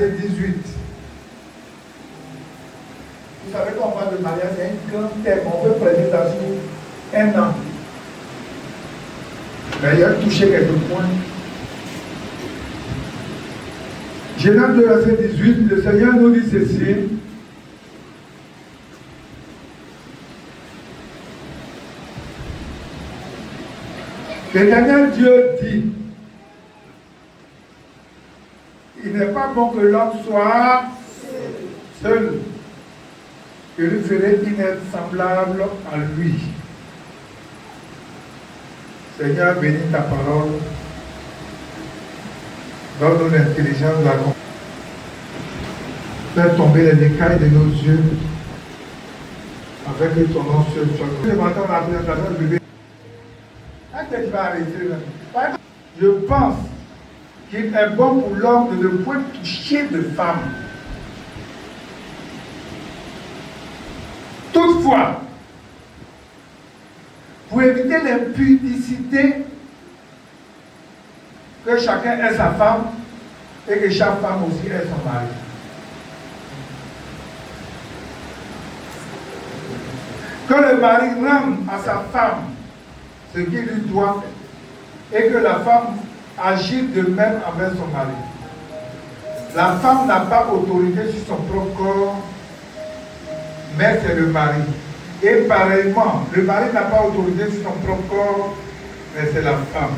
verset 18. Vous savez, quand on parle de mariage, c'est un grand thème. On peut prêter ça sur un an. Mais il y a touché quelques points. Genèse 2, verset 18, le Seigneur nous dit ceci. L'Éternel Dieu dit, il n'est pas bon que l'homme soit seul. Je lui ferai inassemblable à lui. Seigneur, bénis ta parole. Donne-nous l'intelligence de la compréhension. Fais tomber les écailles de nos yeux. Avec ton nom seul soit. Je m'entends la présentation du bébé. Est-ce que tu vas arrêter là? Je pense qu'il est bon pour l'homme de ne point toucher de femme. Toutefois, pour éviter l'impudicité, que chacun ait sa femme et que chaque femme aussi ait son mari. Que le mari rende à sa femme ce qu'il lui doit et que la femme agisse de même avec son mari. La femme n'a pas autorité sur son propre corps, mais c'est le mari. Et pareillement, le mari n'a pas autorité sur son propre corps, mais c'est la femme.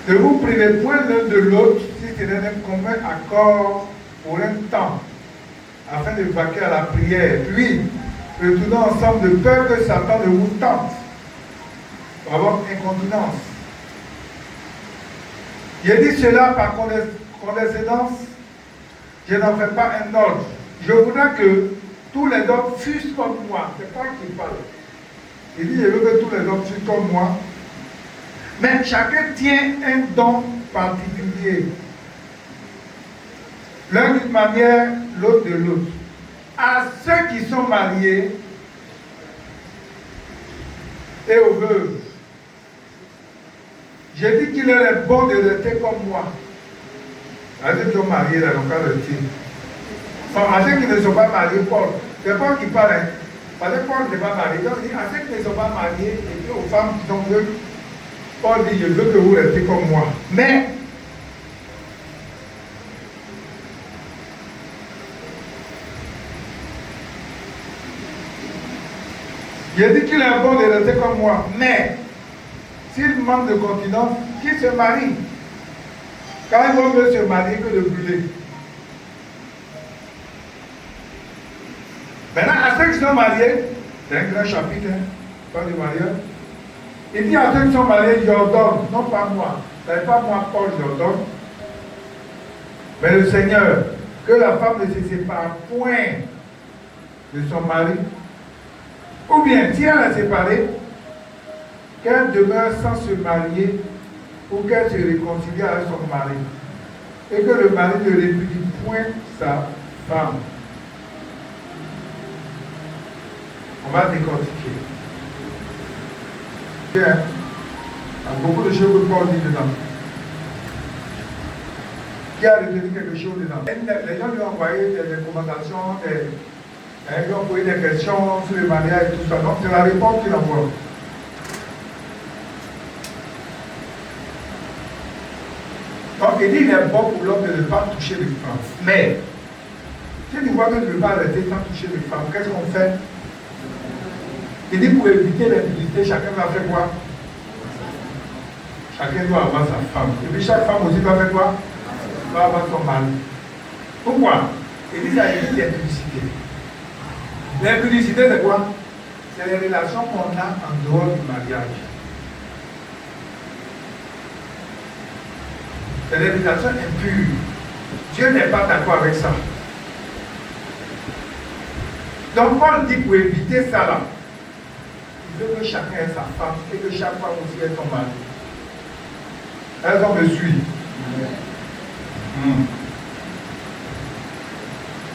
Ne vous privez point l'un de l'autre si ce n'est un commun accord pour un temps, afin de vaquer à la prière. Puis, retournons ensemble de peur que Satan ne vous tente pour avoir incontinence. J'ai dit cela par condescendance. Je n'en fais pas un ordre. Je voudrais que tous les hommes fussent comme moi. C'est pas qu'il parle. Il dit, je veux que tous les hommes fussent comme moi. Mais chacun tient un don particulier. L'un d'une manière, l'autre de l'autre. À ceux qui sont mariés et aux veuves, j'ai dit qu'il est bon de rester comme moi. À ceux qui sont mariés, là, on va rester. À ceux qui ne sont pas mariés, Paul. C'est Paul qui parle. Hein. Parce que Paul n'est pas marié. Donc il dit à ceux qui ne sont pas mariés et puis aux femmes qui sont veuves, Paul dit, je veux que vous restiez comme moi. Mais, j'ai dit qu'il est bon de rester comme moi. Mais, s'il manque de continence, qu'il se marie. Car il vaut mieux se marier que de brûler. Maintenant, à ceux qui sont mariés, c'est un grand chapitre, hein, pas du mariage. Il dit à ceux qui sont mariés, j'ordonne, non pas moi, ce n'est pas moi, Paul, j'ordonne, mais le Seigneur, que la femme ne se sépare point de son mari, ou bien, si elle est séparée, qu'elle demeure sans se marier, ou qu'elle se réconcilie avec son mari, et que le mari ne répudie point sa femme. On va décortiquer. Il y a beaucoup de choses que Paul dit dedans. Qui a retenu quelque chose dedans? Les gens lui ont envoyé des recommandations, ils lui ont posé des questions sur le mariage et tout ça. Donc c'est la réponse qu'il envoie. Donc il dit qu'il est bon pour l'homme de ne pas toucher les femmes. Mais, si tu vois que tu ne veux pas rester sans toucher les femmes, qu'est-ce qu'on fait? Il dit pour éviter l'impudicité, chacun va faire quoi? Chacun doit avoir sa femme. Et puis chaque femme aussi doit faire quoi? Doit avoir son mari. Pourquoi? Il dit ça évite l'impudicité. L'impudicité c'est quoi? C'est les relations qu'on a en dehors du mariage. C'est les relations impures. Dieu n'est pas d'accord avec ça. Donc Paul dit pour éviter ça là, il veut que chacun ait sa femme et que chaque femme aussi ait son mari. Est-ce qu'on me suit?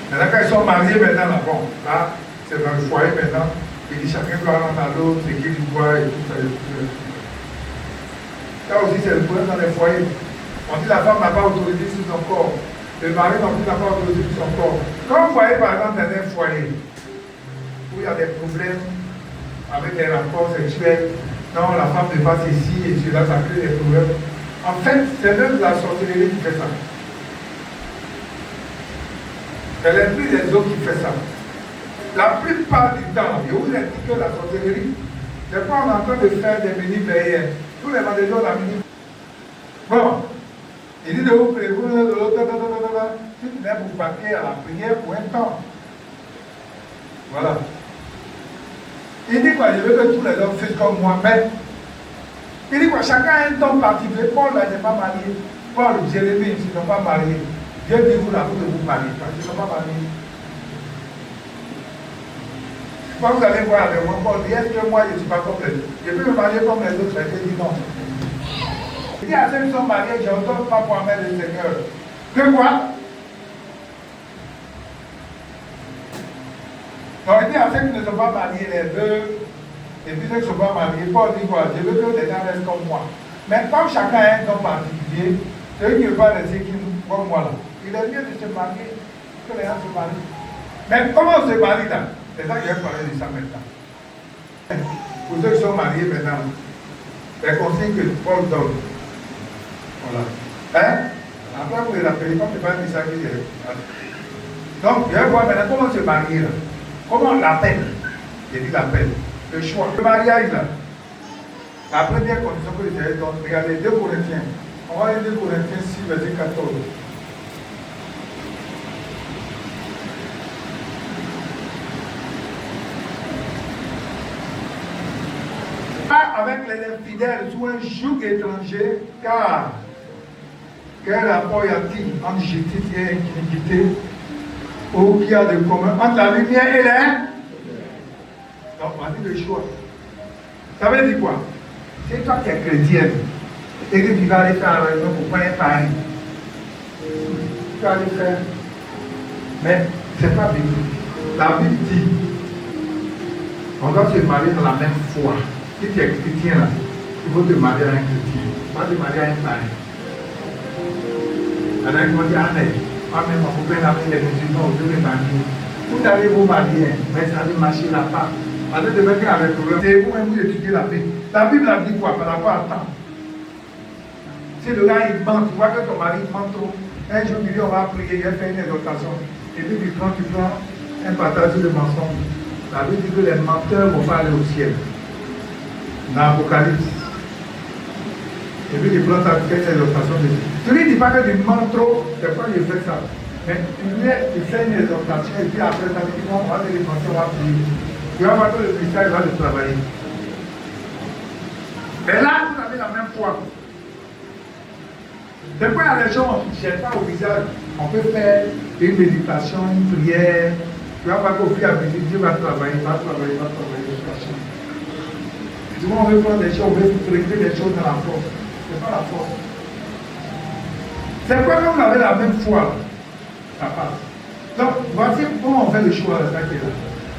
Maintenant, quand ils sont mariés maintenant, là, bon, là, c'est dans le foyer maintenant, il dit chacun doit rendre à l'autre ce qu'il doit et tout ça. Là aussi, c'est le problème dans les foyers. On dit la femme n'a pas autorité sur son corps. Le mari non plus n'a pas autorisé son corps. Quand vous voyez par exemple dans un foyer où il y a des problèmes avec les rapports sexuels, non, la femme ne passe ici et cela, ça crée des problèmes. En fait, c'est même la sorcellerie qui fait ça. C'est l'esprit des autres qui fait ça. La plupart du temps, je vous ai dit que la sorcellerie, c'est pas on est en train de faire des mini-veillères. Tous les vendredis, on a mini. Bon, il dit de vous prévenir de l'autre, si tu viens vous parquer à la prière pour un temps. Voilà. Il dit quoi? Je veux que tous les hommes fassent comme moi, mais il dit quoi? Chacun a un temps particulier. Paul n'est pas marié. Paul, Jérémie, ils ne sont pas mariés. Dieu dit vous là, vous de vous marier, parce qu'ils ne sont pas mariés. Quand vous allez voir avec moi, Paul dit, est-ce que moi je ne suis pas comme les autres? Je peux me marier comme les autres. Il dit non. Il dit à ceux qui sont mariés, je ne donne pas pour amener le Seigneur. Que quoi? Donc il dit à ceux qui ne sont pas mariés, les veuves, et puis ceux qui ne sont pas mariés, Paul dit quoi? Je veux que les gens restent comme moi. Mais comme chacun a un don particulier, celui qui ne veut pas rester comme moi là, il est mieux de se marier que les gens se marient. Mais comment on se marie là? C'est ça que je vais parler de ça maintenant. Pour ceux qui sont mariés maintenant, les conseils que Paul donne. Voilà. Hein? Après vous les rappelez, comme je parle de ça qui est. Donc, je vais voir maintenant comment se marier là. Comment on l'appelle? J'ai dit l'appel. Le choix. Le mariage là. La première condition que je vais donner, regardez 2 Corinthiens. On va lire 2 Corinthiens 6, verset 14. Pas avec les infidèles sous un joug étranger, car quel rapport y a-t-il entre justice et iniquité, ou qu'il y a de commun entre la lumière et l'air? Donc, on a dit le choix. Ça veut dire quoi? C'est toi qui es chrétienne et que tu vas aller faire la réunion pour prendre un pareil. Tu vas aller faire. Mais ce n'est pas biblique. La Bible dit on doit se marier dans la même foi. Si tu es chrétien là, il faut te marier à un chrétien. Pas te marier à un pareil. Il y en a qui vont dire Amen. Amen, mon copain avec les musulmans, vous devez marier. Vous allez vous marier, mais ça va marcher là-bas. Allez de mettre avec le problème. C'est vous-même vous étudiez la Bible. La Bible a dit quoi par rapport à temps? Si le gars il ment, tu vois que ton mari ment trop. Un jour tu dis on va prier, il va faire une exhortation. Et puis tu prends un partage de mensonge. La Bible dit que les menteurs vont pas aller au ciel. Dans l'Apocalypse. Et puis tu prends ta exhortation de Dieu. Tu ne dis pas que tu mens trop, c'est pas que je fais ça. Mais tu fais une exhortation et puis après ça, tu dis on va te dépenser, on va prier. Tu vas voir que le ministère va le travailler. Mais là, vous avez la même foi. Des fois, il y a des gens qui ne cherchent pas au visage. On peut faire une méditation, une prière. Tu vas voir qu'au fur et à mesure, Dieu va travailler, va travailler. Et souvent, on veut faire des choses, on veut régler des choses dans la force. Ce n'est pas la force. C'est quoi quand vous avez la même foi? Ça passe. Donc, voici comment on fait le choix de ça qui est là.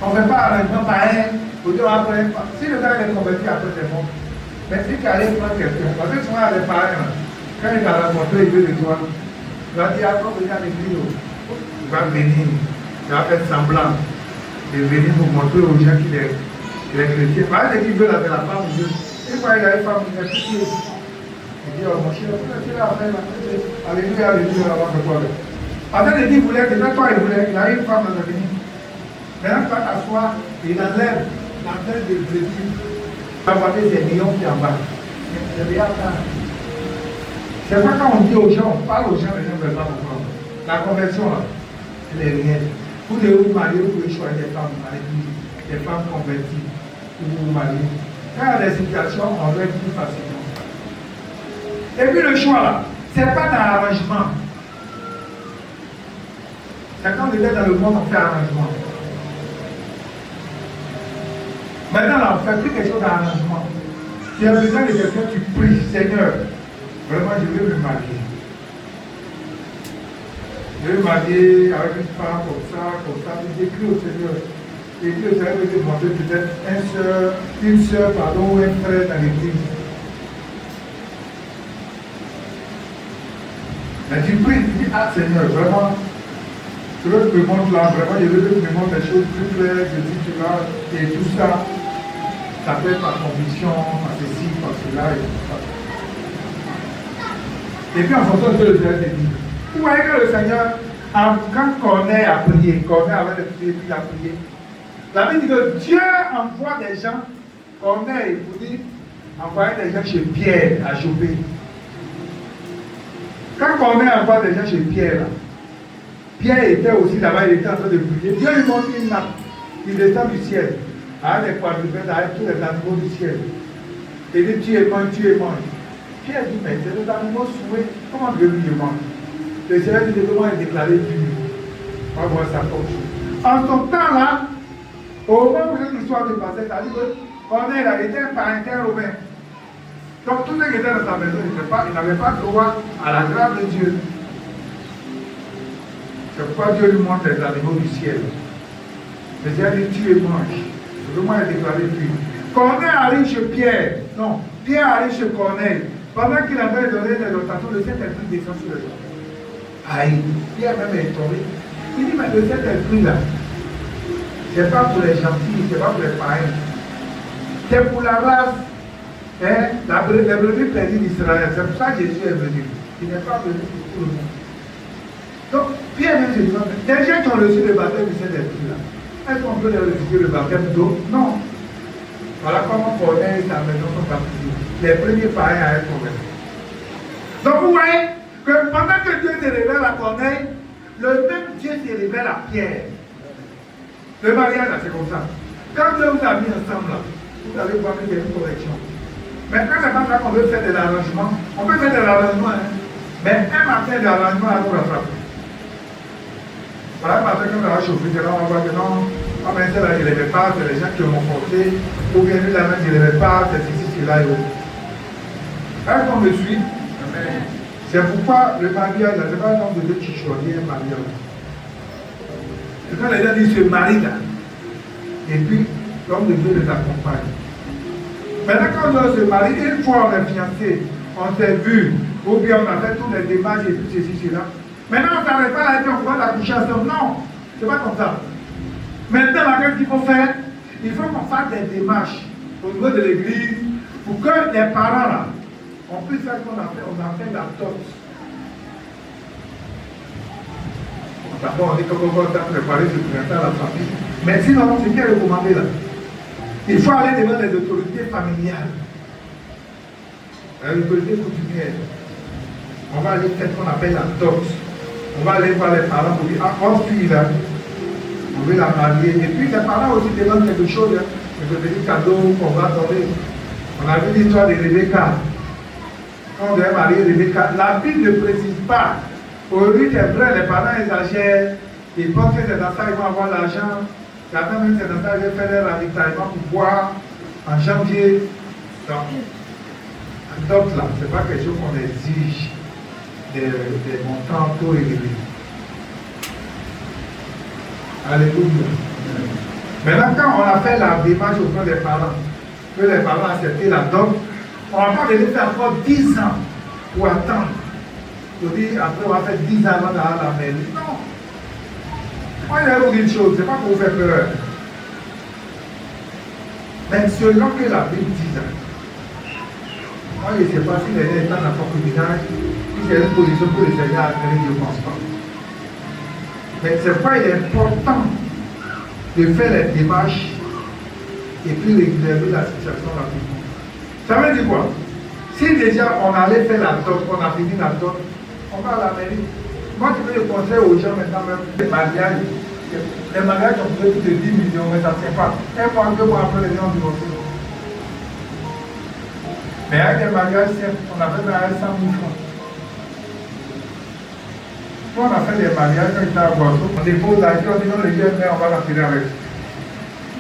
On ne fait pas arrangement par un, ou deux après. Si le gars est converti après, c'est bon. Mais si tu allais prendre quelqu'un, parce que souvent, il y a des parents, quand il t'a rencontré, il veut de toi, il va dire, attends, venir à l'église. Il va venir, il va faire semblant de venir pour montrer aux gens qu'il est chrétien. Par exemple, il veut la femme de Dieu. Et quand il a une femme, il a tout. Il dit, oh mon cher, tu l'as fait, alléluia, alléluia, avant que toi. Après, il dit, il voulait, c'est toi, il voulait, il a une femme dans le venir. Maintenant, tu vas t'asseoir, il enlève la tête de Jésus. Tu vas voir des millions qui en bas. C'est bien ça. C'est pas quand on dit aux gens, on parle aux gens, les gens ne veulent pas comprendre. La conversion, là, elle est réelle. Vous devez vous marier, vous pouvez choisir des femmes à l'église, des femmes converties, pour vous marier. Quand il y a des situations, on règle plus facilement. Et puis le choix, là, c'est pas dans l'arrangement. C'est quand on est dans le monde, on fait arrangement. Maintenant, là, on fait plus quelque chose d'arrangement. Si tu as besoin de quelqu'un, tu pries, Seigneur, vraiment, je veux me marier. Je veux me marier avec une femme comme ça. J'écris au Seigneur. J'écris au Seigneur de demander peut-être une soeur, ou un frère dans l'église. Mais tu pries, tu dis, ah Seigneur, vraiment, tu veux que me montre là, vraiment, je veux que tu me montres des choses plus claires, que tu là, et tout ça, ça peut être par conviction, par ceci, par cela, et tout ça. Et puis en fonction de ce que le Seigneur te dit, vous voyez que le Seigneur, quand Corneille a prié, Corneille avait prié, puis il a prié. La Bible dit que Dieu envoie des gens, Corneille, vous dit, envoyer des gens chez Pierre à Jopé. Quand Corneille envoie des gens chez Pierre, là, Pierre était aussi là-bas, il était en train de prier. Dieu lui montre une nappe. Il descend du ciel, avec les quadrupèdes, avec tous les animaux du ciel. Il dit, tu es mange, tu es mange. Pierre dit, mais c'est des animaux souhaits, comment Dieu lui demande? Le Seigneur dit, comment il déclaré pur. On va voir ça comme ça. En son temps-là, au moment où cette histoire se passait, ça dit que Corneille était un parentin romain. Donc tous ceux qui étaient dans sa maison, ils n'avaient pas droit à la grâce de Dieu. C'est pourquoi Dieu lui montre les animaux du ciel. Le Seigneur dit, tu et mange. Comment il est déclaré pur. Corneille arrive chez Pierre. Non, Pierre arrive chez Corneille. Pendant qu'il avait donné des notations, le Saint-Esprit descend sur les gens. Aïe, Pierre même est tombé. Il dit, mais le Saint-Esprit là, c'est pas pour les gentils, c'est pas pour les païens. C'est pour la race, hein, les brebis perdues d'Israël. C'est pour ça que Jésus est venu. Il n'est pas venu pour tout le monde. Donc, Pierre même se dit, des gens qui ont reçu le baptême du Saint-Esprit là, est-ce qu'on peut les refuser le baptême d'eau? Non. Voilà comment Corneille et sa maison sont baptisés. Les premiers païens à être convertis. Donc vous voyez que pendant que Dieu se révèle à Corneille, le même Dieu se révèle à Pierre. Le mariage là, c'est comme ça. Quand Dieu vous a mis ensemble là, vous allez voir qu'il y a une correction. Mais quand c'est comme ça qu'on veut faire des arrangements, on peut faire des arrangements, hein. Mais un matin d'arrangement à nous rattraper. Voilà, parce que quand on va chauffer, on va voir que non, mais c'est là, il ne l'aimait pas, c'est les gens qui l'ont forcé, ou bien lui, la même, il ne l'aimait pas, c'est ici, c'est là, et autres. Est-ce qu'on me suit? C'est pourquoi le mariage, c'est pas un homme de Dieu qui choisit un mariage. C'est quand les gens disent se marient là, et puis l'homme de Dieu les accompagne. Maintenant, quand on doit se marier, une fois on est fiancé, on s'est vu, ou bien on a fait toutes les démarches et tout ceci, cela. Maintenant, on ne s'arrête pas là et puis on va accoucher ensemble. Non, c'est pas comme ça. Maintenant, qu'est-ce qu'il faut faire? Il faut qu'on fasse des démarches au niveau de l'église pour que les parents là, on puisse faire ce qu'on a fait, on a fait la dot. D'abord, on dit qu'on va préparer ce printemps à la famille. Mais sinon, c'est qui est recommandé là? Il faut aller devant les autorités familiales. Les autorités coutumières. On va aller faire ce qu'on appelle la dot. On va aller voir les parents pour dire, ah, on fille là, on veut la marier. Et puis les parents aussi demandent quelque chose, hein, des petits cadeaux qu'on va donner. On a vu l'histoire de Rebecca. Quand on devait marier Rebecca, la Bible ne précise pas. Aujourd'hui, c'est vrai, les parents exagèrent. Ils pensent que ces enfants ils vont avoir l'argent. Certains même ces enfants ils vont faire leur ravitaillement pour boire en janvier. Donc, adopte là, ce n'est pas quelque chose qu'on exige. Des montants trop élevés. Alléluia. Maintenant, quand on a fait la démarche auprès des parents, que les parents acceptent la dot, on va pas venir faire encore 10 ans pour attendre. Pour dire, après, on va faire 10 ans avant d'aller à la mairie. Non. Moi, je vais vous dire une chose, ce n'est pas pour vous faire peur. Mais selon que la Bible dit, moi, je ne sais pas si les gens étant dans son concubinage, si c'est une position pour les Seigneur à créer, je ne pense pas. Mais c'est pourquoi il est important de faire les démarches et puis réguler la situation rapidement. Ça veut dire quoi? Si déjà on allait faire la dot, on a fini la dot, on va à la mairie. Moi, je fais le conseil aux gens maintenant, même les mariages. Les mariages, on peut plus de 10 millions, mais ça ne tient pas. Un mois, 2 mois après, les gens divorcent. Mais avec des mariages, on a fait un mariage 100 000 francs. Quand on a fait des mariages, quand il était à Boisseau, on dépose l'argent, on dit non, les gars, on va l'attirer avec.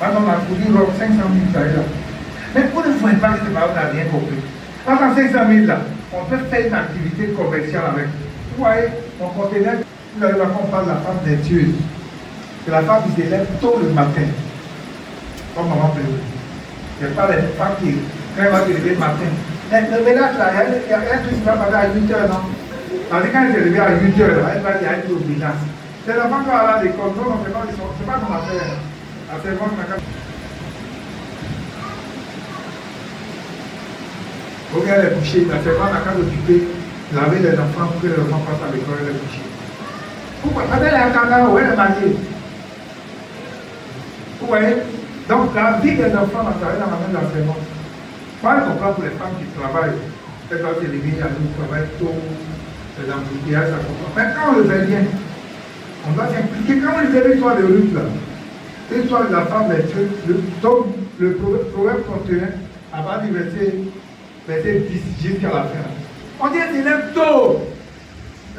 Maintenant, on a couru 500 000 là. Mais pour ne faut pas que ce mariage n'a rien compris. Pendant 500 000 là, on peut faire une activité commerciale avec. Vous voyez, mon conteneur, vous allez voir qu'on parle de la femme vertueuse. C'est la femme qui se lève tôt le matin. Comme maman peut dire. Il n'y a pas les femmes qui, quand elle va se lever le matin. Le ménage là, il y a un truc qui va passer à 8 h, non? Parce que quand elle s'est levée à 8 heures, elle va dire être obligeante. C'est l'enfant qui va aller à l'école. Non, non, c'est pas mon affaire. La servante n'a qu'à. Faut qu'elle est couchée. La servante n'a qu'à s'occuper, laver les enfants pour que les enfants passent à l'école et les coucher. Pourquoi? Parce qu'elle est à Kangaroo, elle est mariée. Vous voyez? Donc la vie des enfants va travailler dans la main de la servante. Moi, je comprends pour les femmes qui travaillent. Elles doivent se lever à nous, travailler tôt, les embouteillages, ça comprend. Mais quand on le fait bien, on doit s'impliquer. Quand on lisait l'histoire de Ruth, là, l'histoire de la femme, le proverbe 31, à partir du verset 10 jusqu'à la fin. On dit qu'elle se lève tôt.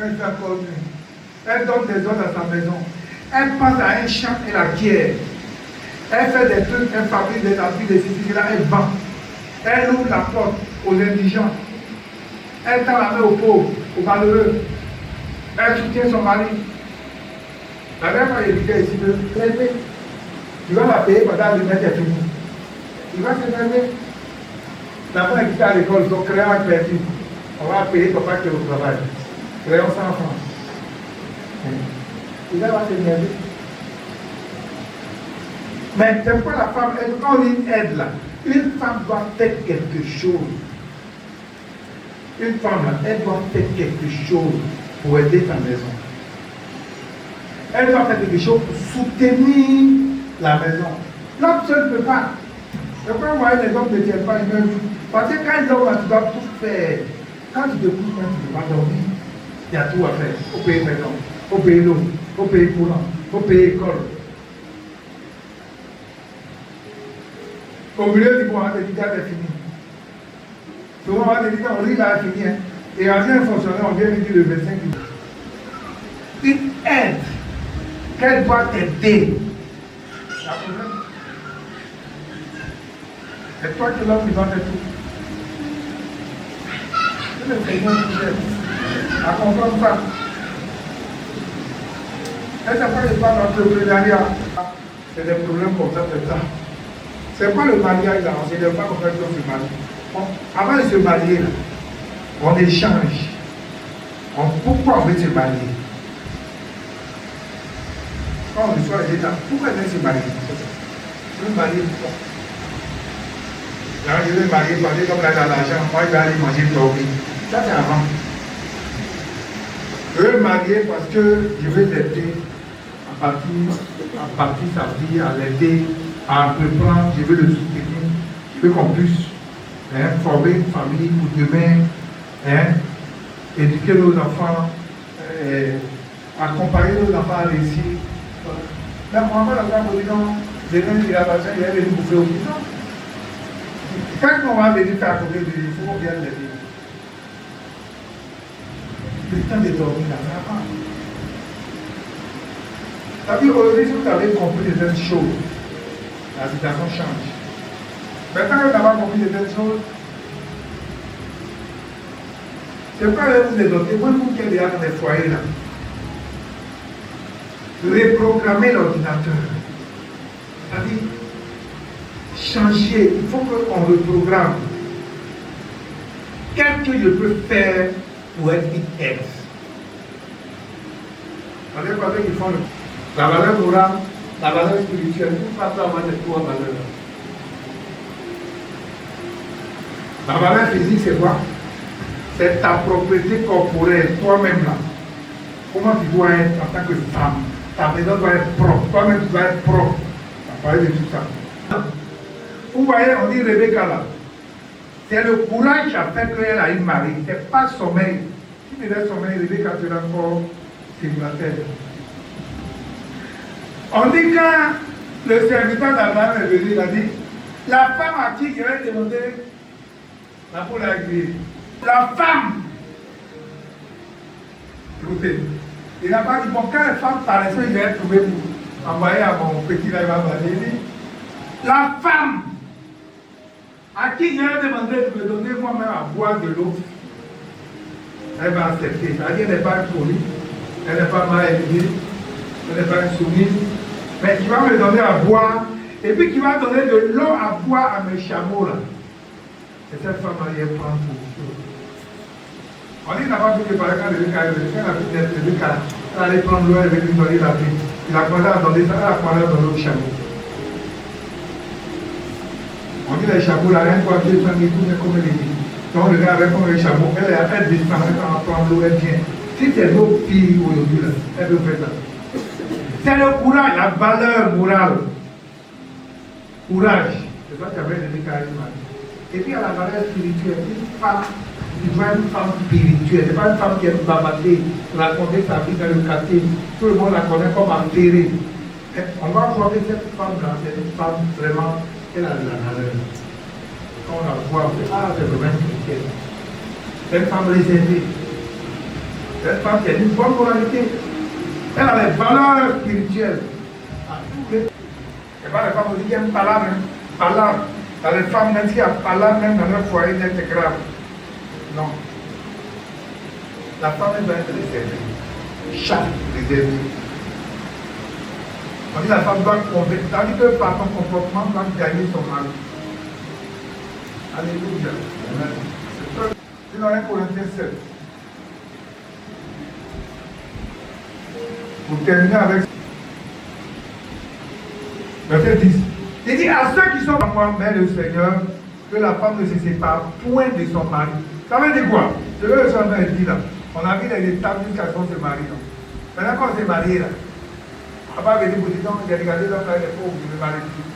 Elle fait encore nuit. Elle donne des ordres à sa maison. Elle passe à un champ et la quiert. Elle fait des trucs, elle fabrique des habits, des ceci, là, elle vend. Elle ouvre la porte aux indigents. Elle tend la main aux pauvres, aux malheureux. Elle soutient son mari. La dernière fois, il disait ici, tu vas la payer pendant le mètre est fini. Il va se lever. La fois qui était à l'école, son crayon est perdu. On va payer papa qui est au travail. Crayon 100 francs. Il va se lever. Mais c'est pourquoi la femme, quand on dit aide là, une femme doit faire quelque chose. Une femme là, elle doit faire quelque chose pour aider sa maison. Elle doit faire quelque chose pour soutenir la maison. L'homme seul ne peut pas. C'est pourquoi vous voyez les hommes ne tiennent pas, ils meurent. Parce que quand ils dorment, tu dois tout faire. Quand tu te couches, tu ne peux pas dormir. Il y a tout à faire. Il faut payer maison, il faut payer l'eau, il faut payer courant, il faut payer école. Au milieu du mois, on va te dire que c'est fini. Souvent, on va te dire qu'on rit là, c'est fini. Hein. Et en un fonctionnaire, on vient lui dire le 25 minutes. Une aide qu'elle doit t'aider. C'est un problème. C'est toi qui l'homme qui doit faire tout. C'est le Seigneur qui t'aide. À comprendre ça. Et c'est pas les femmes d'entrepreneuriat. C'est des problèmes comme ça, c'est ça. C'est pas le mariage là, c'est le pas comme ça qu'on se marie. Avant de se marier, on échange. Pourquoi on veut se marier? Quand on reçoit les états, pourquoi on veut se marier? On veut marier pourquoi? Là, je vais me marier parce que comme là, dans l'argent, moi je vais aller manger dormir. Ça c'est avant. Je veux me marier parce que je veux l'aider à partir de sa vie, à l'aider, à entreprendre, je veux le soutenir, je veux qu'on puisse former une famille pour demain, éduquer nos enfants, accompagner nos enfants à réussir. Mais moi, la femme me dit non, demain il a besoin, il va venir bouffer au prison. Quand on va venir faire à côté de lui, il faut qu'on vienne l'aider. Le temps de dormir, là, ça va pas. C'est-à-dire, aujourd'hui, si vous avez compris certaines choses, la situation change. Maintenant que vous n'avez pas compris certaines choses, c'est pourquoi vous êtes doté, moi, vous qui êtes déjà dans les foyers là, reprogrammer l'ordinateur. C'est-à-dire, changer, il faut qu'on reprogramme. Qu'est-ce que je peux faire pour être une aide? Vous savez quoi, qu'ils font la valeur morale, la valeur spirituelle, tout ça peut avoir des trois valeurs. La valeur physique, c'est quoi? C'est ta propriété corporelle, toi-même là. Comment tu dois être en tant que femme? Ta maison doit être propre, toi-même tu dois être propre. On va parler de tout ça. Vous voyez, on dit Rebecca là. C'est le courage qui a fait qu'elle a eu mari. C'est pas sommeil. Si tu laisses sommeil, Rebecca sera encore célibataire. On dit quand le serviteur d'Abraham est venu, il a dit, la femme à qui il avait demandé la poule à griller. La femme. Écoutez, il n'a pas dit, bon, quand la femme paraissait, il va trouver pour envoyer à mon petit là, il va m'aller. Il dit, la femme à qui il avait demandé de me donner moi-même à boire de l'eau, elle va accepter. C'est-à-dire qu'elle n'est pas folie, elle n'est pas mal élevée, elle n'est pas soumise, mais qui va me donner à boire, et puis qui va donner de l'eau à boire à mes chameaux là. Et cette femme, elle prend pour On dit qu'il n'a pas pu préparer quand le cas, elle allait prendre l'eau avec lui donner la vie. Il a commencé à donner ça, elle a commencé à donner au chameau. On dit les chameaux, la reine quoi, Dieu s'en est tout, mais comme elle dit. Donc le gars avec comme les chameaux, elle descend, elle va prendre l'eau, elle vient. Si c'est l'eau fille aujourd'hui, elle peut faire ça. C'est le courage, la valeur morale. Courage. C'est ça que j'avais donné carrément. Et puis à la valeur spirituelle, une femme, tu dois être une femme spirituelle. Ce n'est pas une femme qui est bavarder, raconter sa vie dans le quartier. Tout le monde la connaît comme affairée. On va voir que cette femme-là, c'est une femme vraiment, elle a de la valeur. Quand on la voit, on dit, ah, c'est vraiment chrétienne. C'est une femme réservée. C'est une femme qui a une bonne moralité. Elle a les valeurs spirituelles. Et pas les femmes aussi qui aiment parler, parler. Dans les femmes même qui parlent même dans leur foyer n'est grave. Non. La femme doit être réservée. Chaque réservée. On dit la femme doit convaincre. C'est-à-dire que par son comportement, doit gagner son mari. Alléluia. C'est dans 1 Corinthiens 7. Pour terminer avec verset 10. Il dit à ceux qui sont à moi, mais le Seigneur, que la femme ne se sépare point de son mari. Ça veut dire quoi? C'est ce que le Seigneur dit là. On a vu les étapes jusqu'à ce qu'on se marie. Maintenant, quand on s'est marié là, on va pas venir pour dire non, il a regardé là, il est pauvre, je me marie plus.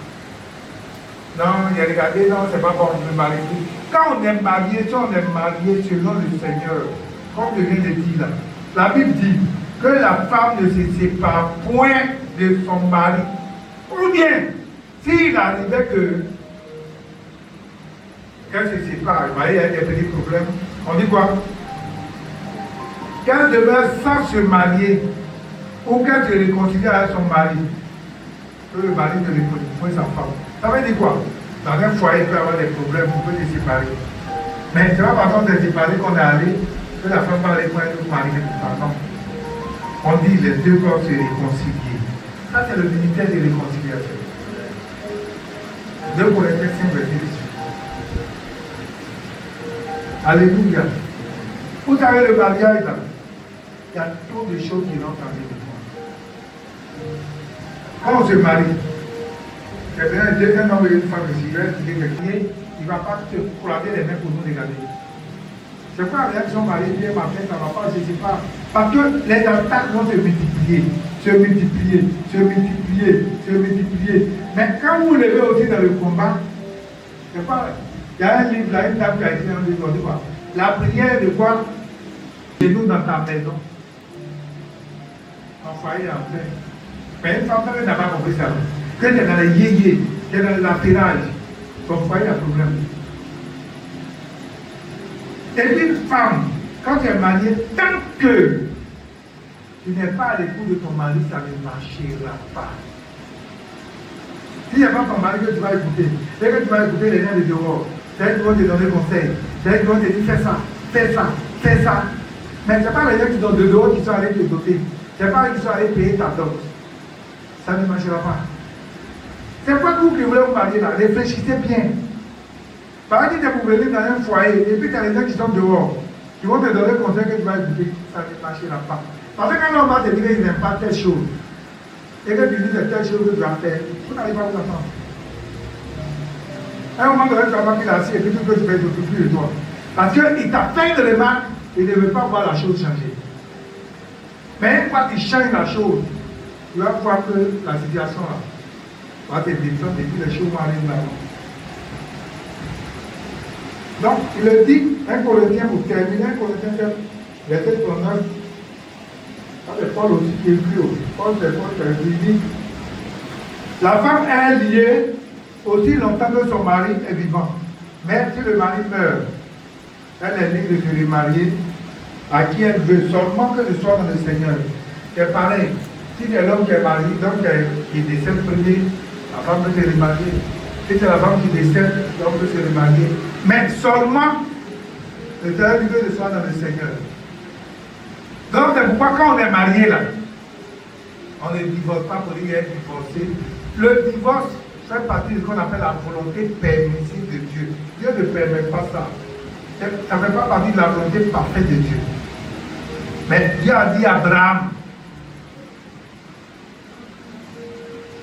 Non, il a regardé, non, c'est pas bon, je me marie plus. Quand on est marié, si on est marié selon le Seigneur, comme je viens de dire là, la Bible dit que la femme ne se sépare point de son mari. Ou bien, s'il arrivait qu'elle se sépare, il y a des petits problèmes, on dit quoi? Qu'elle demeure sans se marier, ou qu'elle se réconcilie avec son mari, que le mari ne réconcilie point sa femme. Ça veut dire quoi? Dans un foyer, il peut y avoir des problèmes, on peut se séparer. Mais c'est pas parce qu'on s'est séparé qu'on est allé, que la femme va aller prendre un autre mari de toute façon. On dit les deux doivent se réconcilier. Ça, c'est le ministère de réconciliation. 2 Corinthiens 5, verset 18. Alléluia. Vous savez, le mariage, là, il y a trop de choses qui rentrent en ligne. Quand on se marie, un homme et une femme ici, il ne va pas te croiser les mains pour nous regarder. C'est quoi les gens qui sont mariés bien matin, ça ne va pas, je ne sais pas. Parce que les attaques vont se multiplier, se multiplier, se multiplier, se multiplier. Mais quand vous levez aussi dans le combat, c'est pas. Il y a un livre là, une dame qui a écrit un livre, on dit quoi? La prière de quoi? De nous dans ta maison. En foyer en paix. Mais une femme n'a pas compris ça. Quand elle est dans les yéyés, elle est dans l'affairage, son foyer a problème. Et une femme, quand tu es mariée, tant que tu n'es pas à l'écoute de ton mari, ça ne marchera pas. S'il n'y a pas ton mari que tu vas écouter, et que tu vas écouter les gens de dehors, c'est qu'ils vont te donner conseil, c'est qu'ils vont te dire fais ça, fais ça, fais ça. Mais ce n'est pas les gens qui sont de dehors qui sont allés te doter. Ce n'est pas eux qui sont allés payer ta dot. Ça ne marchera pas. C'est quoi que vous qui voulez vous marier là? Réfléchissez bien. Par exemple, tu es venir dans un foyer, et puis tu as les gens qui sont dehors, qui vont te donner conseil que tu vas écouter, ça ne marchera pas. Parce que quand on va te dire qu'ils n'aiment pas telle chose, et que tu dis c'est telle chose que tu vas faire, vous n'allez pas vous attendre. À un moment donné, tu vas voir qu'il est assis, et puis tout ce que tu fais, tu plus de toi. Parce qu'il t'a fait une remarque, il ne veut pas voir la chose changer. Mais une fois qu'il change la chose, tu vas voir que la situation là va te descendre, et puis les choses vont aller là-bas. Donc, il le dit, 1 Corinthiens, pour terminer, 1 Corinthiens 7, verset 39, ça c'est Paul aussi qui écrit aussi. Paul dit, la femme est liée aussi longtemps que son mari est vivant. Mais si le mari meurt, elle est libre de se remarier à qui elle veut, seulement que ce soit dans le Seigneur. C'est pareil, si c'est l'homme qui est marié, donc qui décède premier, la femme peut se remarier. Si c'est la femme qui décède, l'homme peut se remarier. Mais seulement, le Seigneur dit que ce soit dans le Seigneur. Donc c'est pourquoi quand on est marié là, on ne divorce pas pour dire qu'il est divorcé. Le divorce fait partie de ce qu'on appelle la volonté permissive de Dieu. Dieu ne permet pas ça. Ça ne fait pas partie de la volonté parfaite de Dieu. Mais Dieu a dit à Abraham,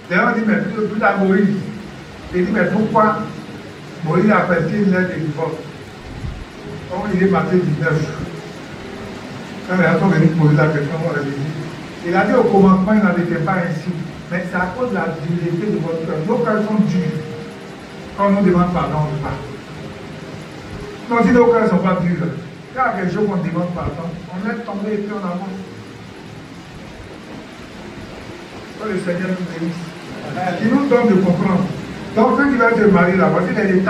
d'ailleurs, on dit, mais plus à Moïse. Il dit, mais pourquoi Moïse a prêté une lettre de divorce? Quand il est Matthieu 19, quand les gens sont venus poser la question, on leur dit, il a dit au commencement, il n'en était pas ainsi. Mais c'est à cause de la dureté de votre cœur. Nos cœurs sont durs. Quand on nous demande pardon, on ne pas. Non, si nos cœurs ne sont pas durs, quand il y a quelque chose qu'on demande pardon, on laisse tomber et puis on avance. Que le Seigneur nous bénisse. Il nous donne de comprendre. Donc, ceux qui veulent se marier là, voici les détails.